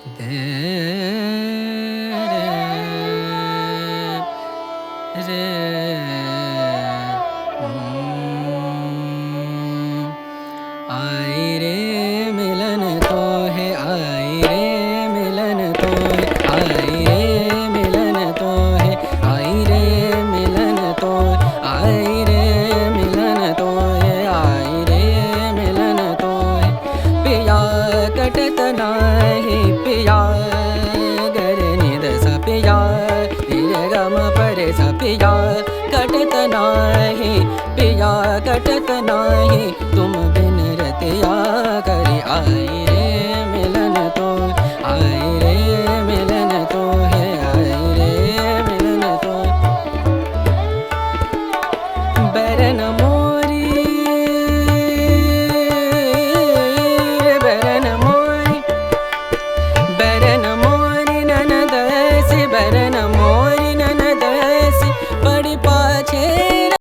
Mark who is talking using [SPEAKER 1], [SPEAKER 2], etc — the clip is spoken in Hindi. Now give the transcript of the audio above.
[SPEAKER 1] दे रे आई रे मिलन तो है, आई रे मिलन तो है, आई रे मिलन तो है, आई रे मिलन तो है, आई रे मिलन तो है, आई रे मिलन तो है। पिया कटत नाही पिया गर निद स पिया रे गम परे स पिया कटत नाही पिया कटत नाही तुम बिन रतिया करी आई।